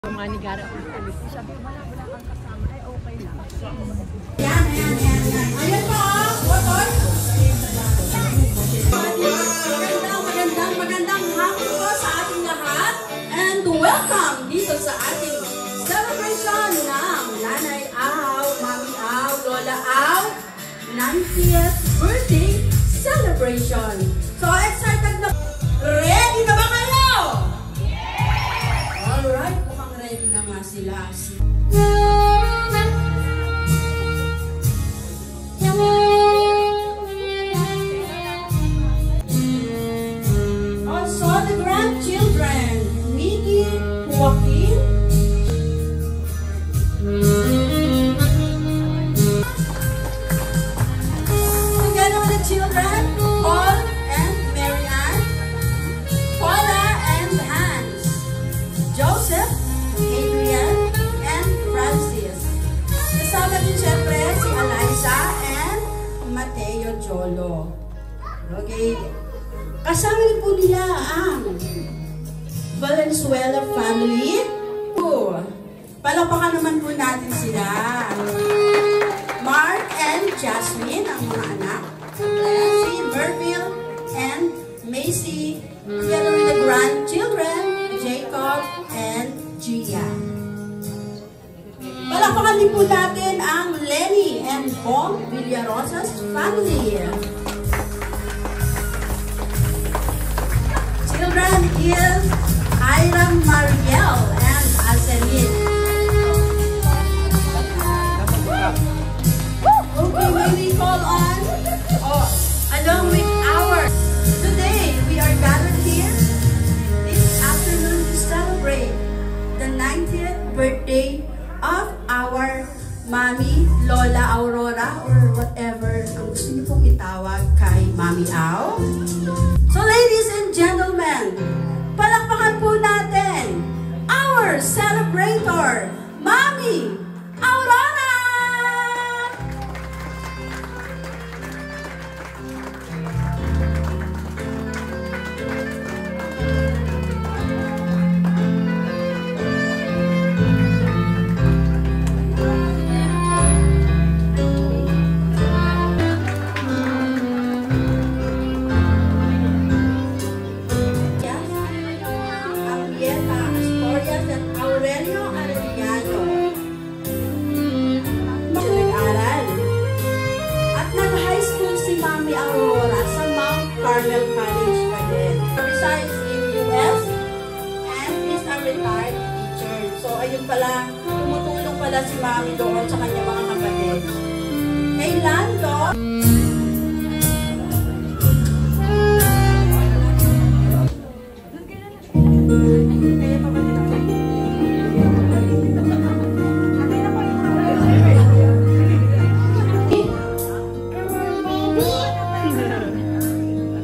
Manigara ang ulit. Sabi, wala kang kasama. Ay, okay lang. Yan. Ayan po, motor. Magandang hapon po sa ating lahat. And welcome dito sa ating celebration ng Nanay Aw, Mami Aw, Lola Aw, 90th birthday celebration. So, excited na. Ready na ba kayo? Alright, mukhang ready na nga sila. Also, the grandchildren, Mickey, Joaquin, together with the children, Paul and Marianne, Paula and Hans, Joseph, Adrian, and Francis. Kasama din siyempre si Eliza and Mateo Jolo. Okay. Kasama rin po nila ang Valenzuela family. Palakpakan naman po natin sila. Mark and Jasmine, ang mga anak. Si Merville and Macy, together with the grandchildren, Jacob and Gia. Palakpakan din po natin ang Lenny and Bong Villarosas family. Children is Ira Mariel and Aselin. Okay, may we call on? Along with today we are gathered here this afternoon to celebrate the 90th birthday of our Mami Lola Aurora, or whatever ang gusto niyo pong itawag kay Mami Aw. So ladies and gentlemen, palakpakan po natin our celebrator, Mami Aurora! Carmel College pa din. Resides in US and is a retired teacher. So, ayun pala, tumutulong pala si Mami doon sa kanya mga kapatid. Kay Lando,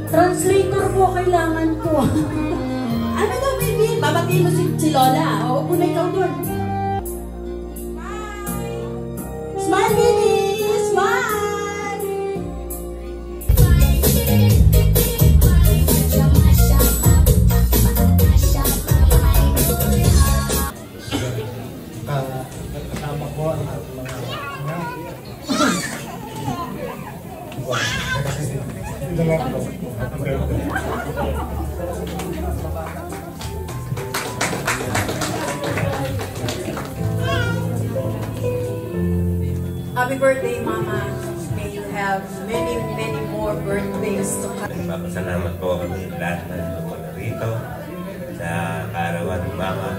translator po kailangan ko. Ano daw, baby? Babatiin mo si Lola. O, upo na ikaw doon. Smile! Smile, baby! Smile! Kasama ko ang mga Happy birthday, Mama. May you have many, many more birthdays to come. Papasalamat po kami lahat na lumala rito sa kaarawan ni Mama.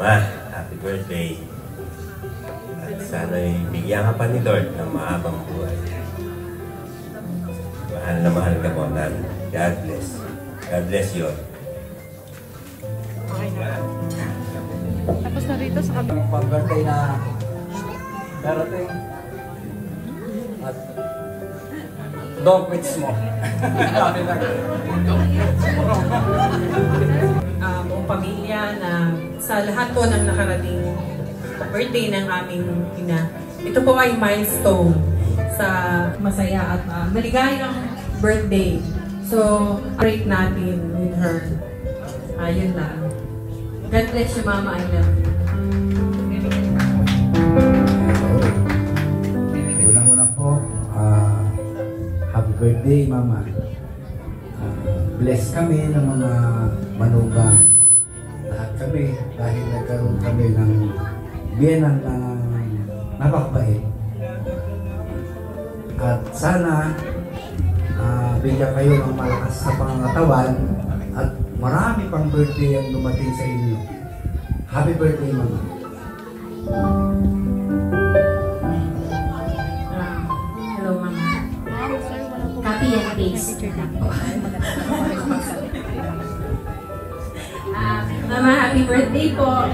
Ma, happy birthday. At sana'y bigyan ka pa ni Lord ng mahabang buhay. Mahal na mahal ka po, Nan. God bless. God bless you. Okay na. Tapos na rito sa kabila. pag-birthday na darating at dog quits mo. Buong pamilya na sa lahat po ng nakarating birthday ng aming ina. Ito po ay milestone sa masaya at maligayang birthday. So, break natin with her. Ayun lang. God bless you, Mama. I love you. Unang-una po, happy birthday, Mama. Bless kami ng mga manugang. Lahat kami dahil nagkaroon kami ng biyenan na napakabait. At sana bigyan kayo ng malakas sa pangangatawan at marami pang birthday ang dumating sa inyo. Happy birthday, Mama. Hello, Mama. Copy and paste. Mama, happy birthday po.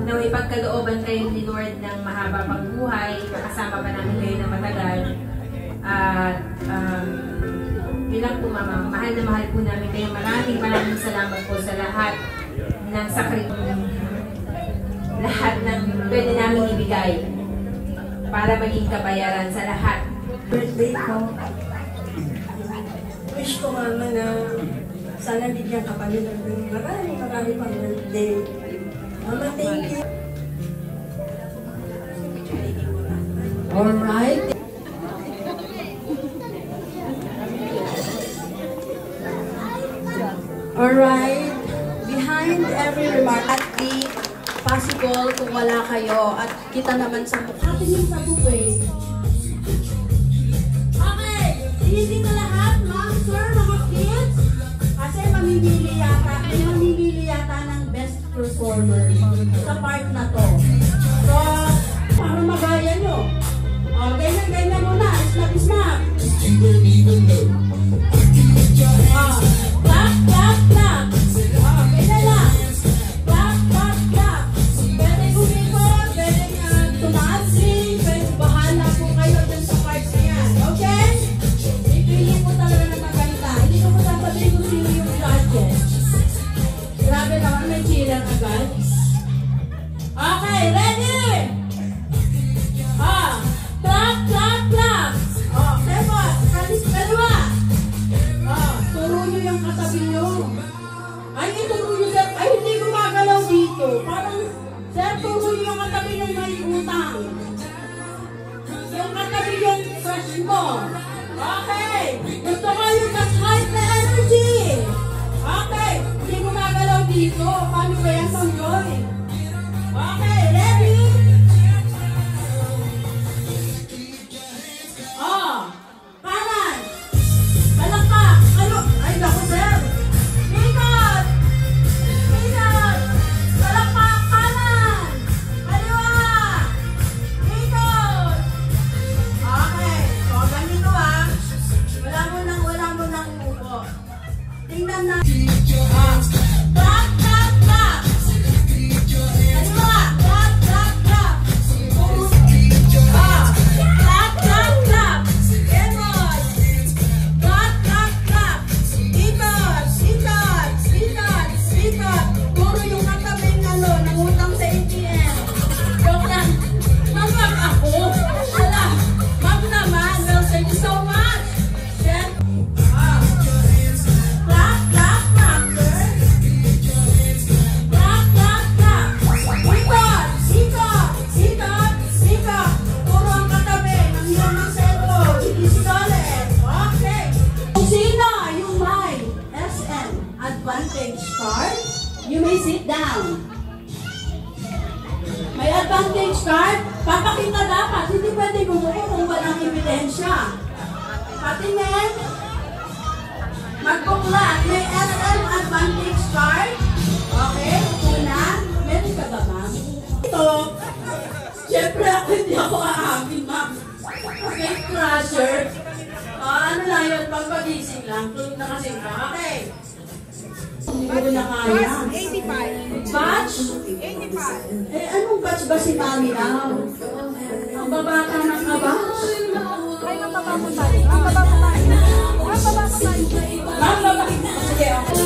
Naway pagkalooban kayo ni Lord ng mahaba pang buhay. Kakasama pa namin kayo na matagal. At bilang po, Mama, mahal na mahal po namin kayo. Maraming salamat po sa lahat ng lahat ng pwede namin ibigay para maging kabayaran sa lahat. Birthday ko. Wish ko, Mama, na sana bigyan ka pa nila ng marami pang birthday. Mama, thank you. Alright. Alright. Behind every remark at the possible kung wala kayo at kita naman sa mukha. Tingin sa buffet. Okay. Hindi na lahat, ma'am, sir, mga kids. Kasi mamimili yata ng best performer sa part na to. So, para magaya nyo. O, ganyan muna. Snap. Clap, clap, clap. O, ganyan lang. Clap, clap, clap. Pwede kumikot, pwede tumasin, pwede bahala po kayo dun sa part na yan. Okay? Ipili mo talaga ng maganda. Hindi ko sasabihin kung sino yung judges. Grabe naman, may chill agad. Okay, ready? Clap, clap, clap. Sebot, kalis dalawa. Turo nyo yung katabi nyo. Ay, ituro nyo, sir. Ay, hindi gumagalaw dito. Parang, sir, turo nyo yung katabi ng may utang. Yung katabi yung fresh mo. Okay. Gusto ko yung mas high na energy. Okay. Hindi gumagalaw dito. Paano ba yan pang join? Okay. Ready? Kanan. Balakpak. Ano? Ay, naku, sir. Ikot. Balakpak. Kanan. Kaliwa. Ikot. Okay. So, ganito wala mo nang upo. Tingnan na. Clap, clap, clap. Kaliwa. Clap, clap, clap. Clap, clap, clap. Ganon. Clap, clap, clap. Ikot. Puro yung katabing nangutang sa ATM. Joke lang. Mamag ako. Wala. Mag naman. Well, thank you so much. Then, clap, clap, clap, sir. Clap, clap, clap. Ikot. Puro ang katabi. Nangyong ng cellphone. Hindi sinolet. Okay. Kung sino yung may SM Advantage card, you may sit down. May Advantage card, papakita dapat. Hindi pwede bumuko kung walang ebidensya. Patingin. Magbuklat. May SM Advantage card. Okay. Una. Meron ka ba, ma'am? Ito. Siyempre ako hindi ako aamin, ma'am. Okay, crusher. Ano lang yun, pagpagising lang. Tulog na kasi ka. Okay. Hindi ko na kaya. 85. Batch? 85. Anong batch ba si Mami now? Ang babata ng kabatch? Ay, ang baba mo tayo. Ang baba mo tayo. Ma'am, babakit na. Sige, okay.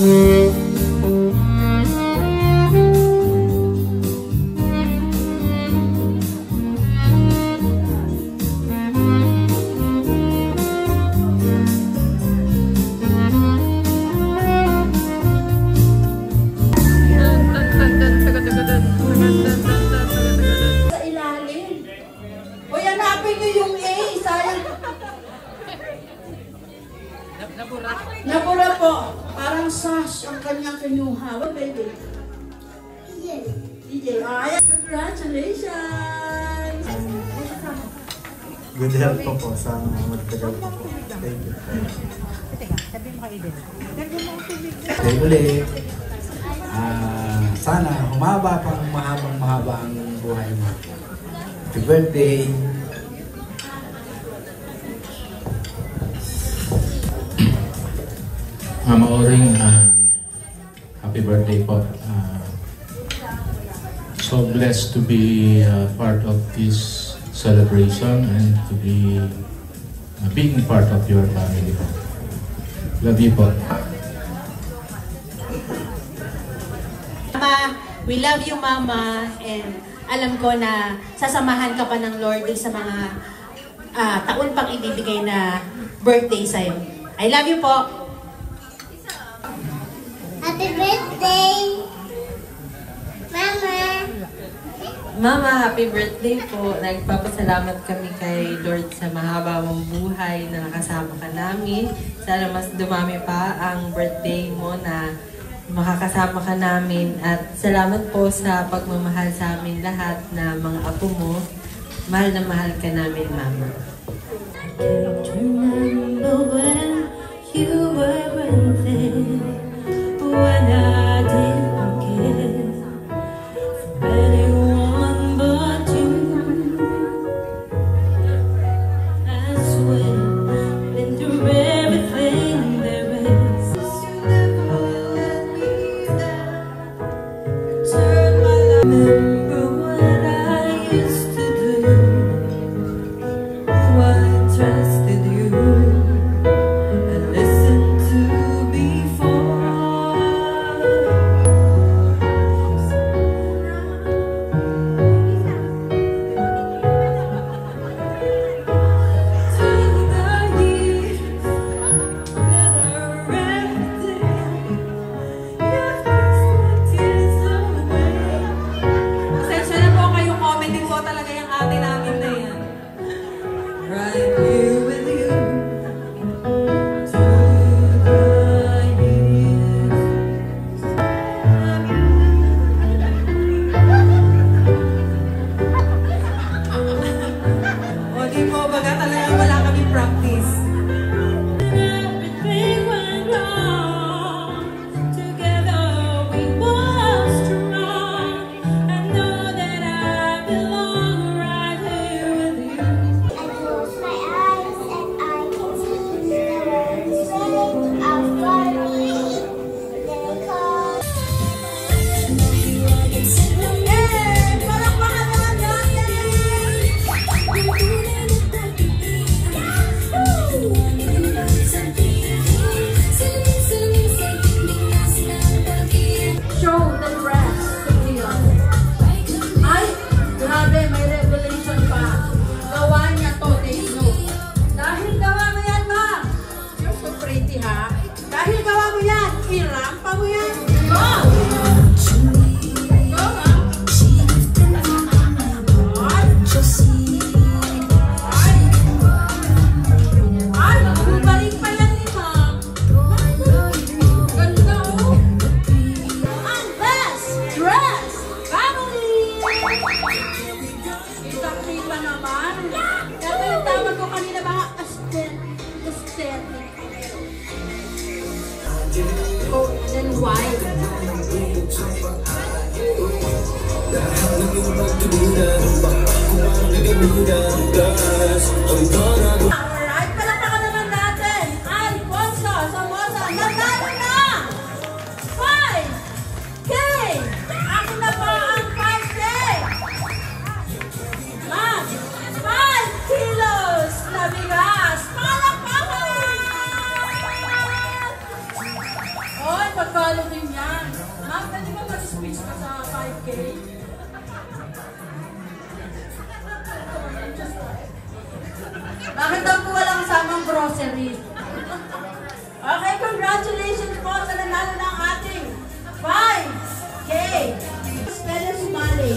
Sa ilalim. Uy, hanapin niyo yung A. Sayang. Nabura po. Parang sash ang kanyang kinuha. What, baby? DJ. Ay, congratulations! Good health po sa magtagal po. Thank you. Kaya ulit, sana humaba pang mahaba ang buhay mo. Happy birthday! Mama Oring, happy birthday po. So blessed to be part of this celebration and to be being part of your family. Love you po. Mama, we love you, Mama, and alam ko na sasamahan ka pa ng Lord sa mga taon pang ibibigay na birthday sa'yo. I love you po. Happy birthday, Mama! Mama, happy birthday po. Nagpapasalamat kami kay Lord sa mahaba mong buhay na nakasama ka namin. Sana mas dumami pa ang birthday mo na makakasama ka namin. At salamat po sa pagmamahal sa amin lahat na mga apo mo. Mahal na mahal ka namin, Mama. I can't remember when you were there, when I didn't care for anyone but you. I swear, been through everything there is. You never let me down. Turn my life. Remember what I used to do. I trusted you and listened to before. Through the years, better everything. You've kissed my tears away. Pasensya na po kayo, comedy po talaga yung ate namin na yan. Right here with you. Through the years. O di po, baga talaga wala kami practice. Everything went wrong. Together we were strong. I know that I belong right here with you. I close my eyes and I can see the world straight out for me. They call. Palakpakan naman Show the rest to Leon. Ay, grabe, may revelation pa. Gawa niya to, take note. Dahil gawa mo yan, ma'am. You're so pretty, ha? Dahil gawa mo yan, irampa mo yan. Go! Go, ma'am. Ay, nagbalik pa yan ni ma'am. Ganda, oh. Ang best dress family! Kita-kita naman. Ito yung tawag ko kanina, mga aesthetic. Oh, then white. Alright, palakpakan naman natin. Alfonso, Somoza, nanalo na! 5K! Ako na po ang 5K! Ma'am, 5 kilos na bigas! Palakpakan! Oy, pag-follow din yan. Ma'am, pwede ba mag-speech ka sa 5K? Bakit daw po walang kasamang grocery? Okay, congratulations po sa nanalo ng ating 5K! Pwede sumali.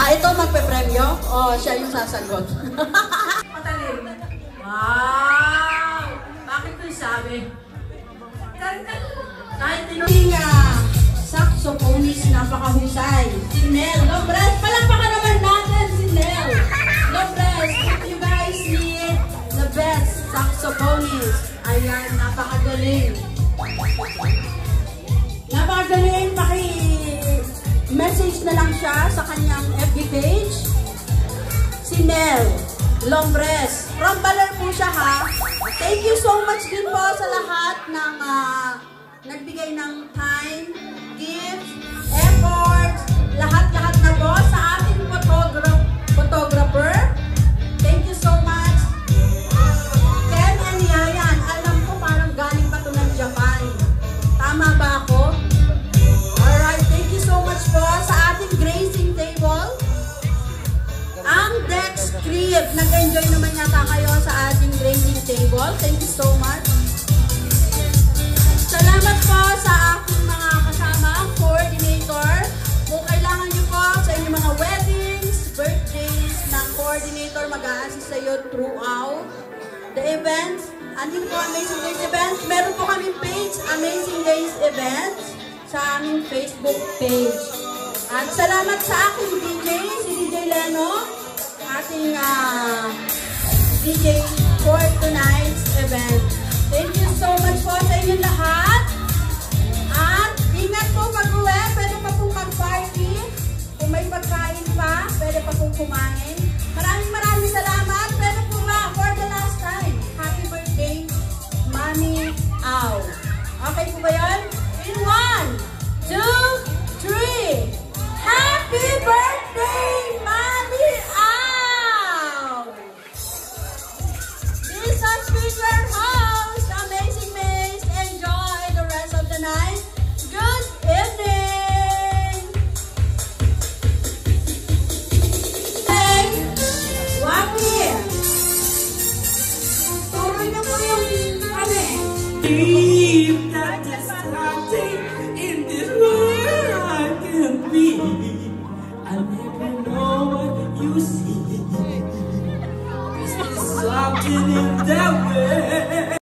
Ito magpe-premyo? O siya yung sasagot? Patalim. Wow! Bakit ko sabi? Kahit Yung saxophonist, napakahusay. Si Nel Lombres. Palakpakan naman natin si Nel Lombres. If you guys need the best saxophonist, ayan, napakagaling. Napakagaling. Message na lang siya sa kanyang FB page. Si Nel Lombres. From Baler po siya, ha. Thank you so much din po sa lahat ng nagbigay ng time, gifts, effort, lahat-lahat na po sa ating photographer. Thank you so much. Ken and Yayan, alam ko parang galing pa ito ng Japan. Tama ba ako? Alright, thank you so much po sa ating gracing table. Ang Dex Crib, nag-enjoy naman yata kayo sa ating gracing table. Thank you so much. Salamat po sa aking mga kasama, coordinator. Kung kailangan niyo po sa inyong mga weddings, birthdays, ng coordinator mag-a-assist sa iyo throughout the events. Andito po Amazing Days Events. Meron po kami page, Amazing Days Events, sa aming Facebook page. At salamat sa aking DJ, si DJ Leno, ating DJ for tonight's event. Thank you so much po sa inyo lahat. At ingat po pag-uwi, pwede pa pong mag-party. Kung may pagkain pa, pwede pa pong kumain. Maraming salamat. Pwede po ba for the last time. Happy birthday, Mami Au. Okay po ba yun? In 1, 2, 3. Happy birthday, Mami Au! This has been your host, Amazing Maze. Enjoy the rest of the night. Good evening! Hey, Wapi! Tuloy na po yung kami.